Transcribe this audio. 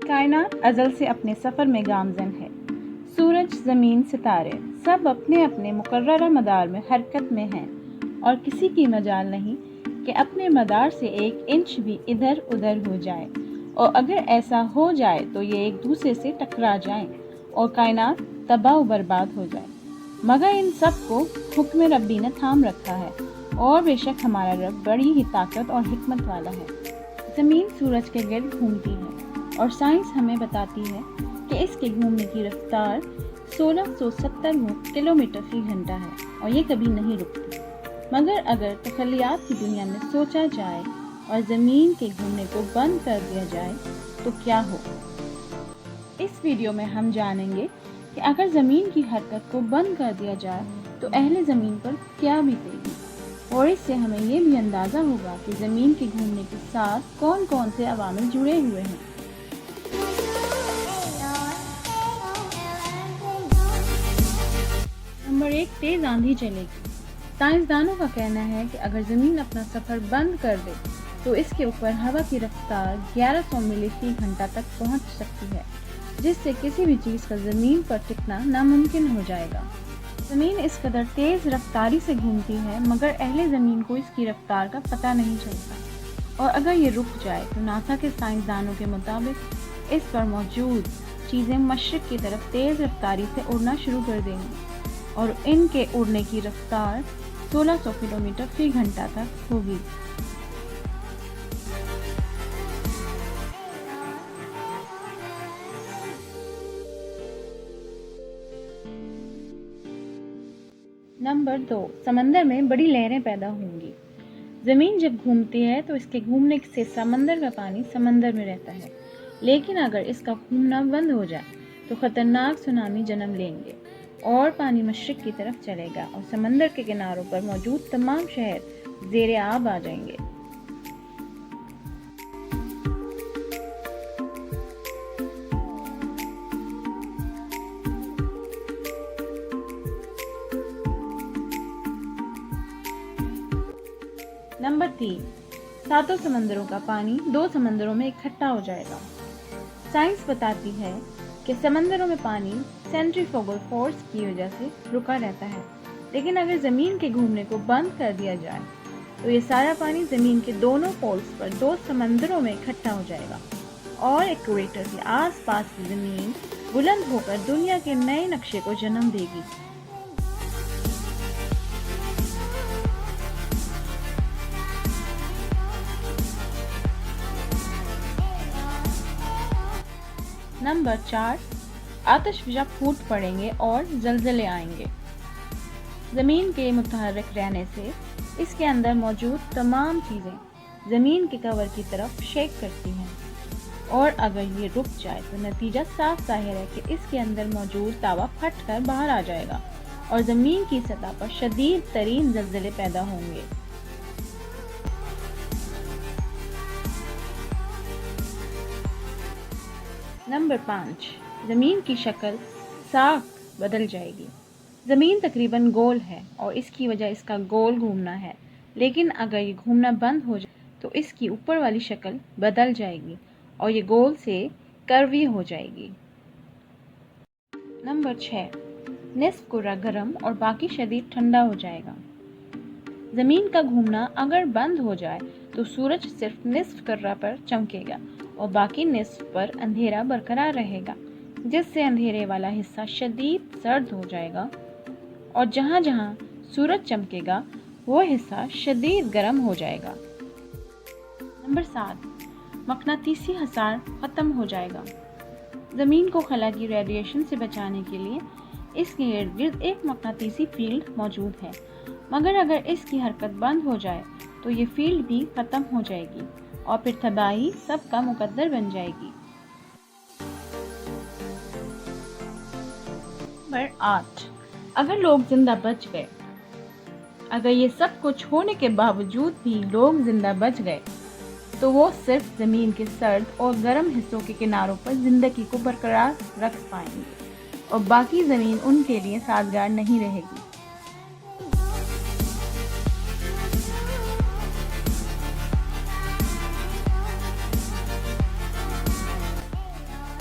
کائنات ازل سے اپنے سفر میں گامزن ہے۔ سورج، زمین، ستارے سب اپنے اپنے مقررہ مدار میں حرکت میں ہیں اور کسی کی مجال نہیں کہ اپنے مدار سے 1 انچ بھی ادھر ادھر ہو جائے، اور اگر ایسا ہو جائے تو یہ ایک دوسرے سے ٹکرا جائیں اور کائنات تباہ و برباد ہو جائے۔ مگر ان سب کو حکم ربی نے تھام رکھا ہے، اور بے شک ہمارا رب بڑی ہی طاقت اور حکمت والا ہے۔ زمین سورج کے گرد گھومتی ہے اور سائنس ہمیں بتاتی ہے کہ اس کے گھومنے کی رفتار 1670 کلومیٹر فی گھنٹہ ہے اور یہ کبھی نہیں رکتی۔ مگر اگر تخیلات کی دنیا میں سوچا جائے اور زمین کے گھومنے کو بند کر دیا جائے تو کیا ہو؟ اس ویڈیو میں ہم جانیں گے کہ اگر زمین کی حرکت کو بند کر دیا جائے تو اہل زمین پر کیا بیتے گی، اور اس سے ہمیں یہ بھی اندازہ ہوگا کہ زمین کے گھومنے کے ساتھ کون کون سے عوامل جڑے ہوئے ہیں۔ نمبر 1، تیز آندھی چلے گی۔ سائنسدانوں کا کہنا ہے کہ اگر زمین اپنا سفر بند کر دے تو اس کے اوپر ہوا کی رفتار 1100 میل فی گھنٹہ تک پہنچ سکتی ہے، جس سے کسی بھی چیز کا زمین پر ٹکنا ناممکن ہو جائے گا۔ زمین اس قدر تیز رفتاری سے گھومتی ہے مگر اہل زمین کو اس کی رفتار کا پتہ نہیں چلتا، اور اگر یہ رک جائے تو ناسا کے سائنسدانوں کے مطابق اس پر موجود چیزیں مشرق کی طرف تیز رفتاری سے اڑنا شروع کر دیں گی، اور ان کے اڑنے کی رفتار 1600 کلومیٹر فی گھنٹہ تک ہوگی۔ نمبر 2، سمندر میں بڑی لہریں پیدا ہوں گی۔ زمین جب گھومتی ہے تو اس کے گھومنے سے سمندر کا پانی سمندر میں رہتا ہے، لیکن اگر اس کا گھومنا بند ہو جائے تو خطرناک سونامی جنم لیں گے اور پانی مشرق کی طرف چلے گا اور سمندر کے کناروں پر موجود تمام شہر زیر آب آ جائیں گے۔ نمبر 3، 7 سمندروں کا پانی 2 سمندروں میں اکٹھا ہو جائے گا۔ سائنس بتاتی ہے کہ سمندروں میں پانی سینٹریفیوگل فورس کی وجہ سے رکا رہتا ہے، لیکن اگر زمین کے گھومنے کو بند کر دیا جائے تو یہ سارا پانی زمین کے دونوں پولز پر 2 سمندروں میں اکٹھا ہو جائے گا اور ایکویٹر کے آس پاس کی زمین بلند ہو کر دنیا کے نئے نقشے کو جنم دے گی۔ نمبر 4، آتش فشاں پھوٹ پڑیں گے اور زلزلے آئیں گے۔ زمین کے متحرک رہنے سے اس کے اندر موجود تمام چیزیں زمین کے کور کی طرف شیک کرتی ہیں، اور اگر یہ رک جائے تو نتیجہ صاف ظاہر ہے کہ اس کے اندر موجود تاوا پھٹ کر باہر آ جائے گا اور زمین کی سطح پر شدید ترین زلزلے پیدا ہوں گے۔ نمبر 5، زمین کی شکل ساخت بدل جائے گی۔ زمین تقریباً گول ہے اور اس کی وجہ اس کا گول گھومنا ہے، لیکن اگر یہ گھومنا بند ہو جائے تو اس کی اوپر والی شکل بدل جائے گی اور یہ گول سے کروی ہو جائے گی۔ نمبر 6، نصف کرہ گرم اور باقی شدید ٹھنڈا ہو جائے گا۔ زمین کا گھومنا اگر بند ہو جائے تو سورج صرف نصف کرہ پر چمکے گا اور باقی نصف پر اندھیرا برقرار رہے گا، جس سے اندھیرے والا حصہ شدید سرد ہو جائے گا اور جہاں جہاں سورج چمکے گا وہ حصہ شدید گرم ہو جائے گا۔ نمبر 7، مقناطیسی حصار ختم ہو جائے گا۔ زمین کو خلا کی ریڈیشن سے بچانے کے لیے اس کے ارد گرد ایک مقناطیسی فیلڈ موجود ہے، مگر اگر اس کی حرکت بند ہو جائے تو یہ فیلڈ بھی ختم ہو جائے گی اور پھر تباہی سب کا مقدر بن جائے گی۔ نمبر 8، اگر لوگ زندہ بچ گئے۔ اگر یہ سب کچھ ہونے کے باوجود بھی لوگ زندہ بچ گئے تو وہ صرف زمین کے سرد اور گرم حصوں کے کناروں پر زندگی کو برقرار رکھ پائیں گے اور باقی زمین ان کے لیے سازگار نہیں رہے گی۔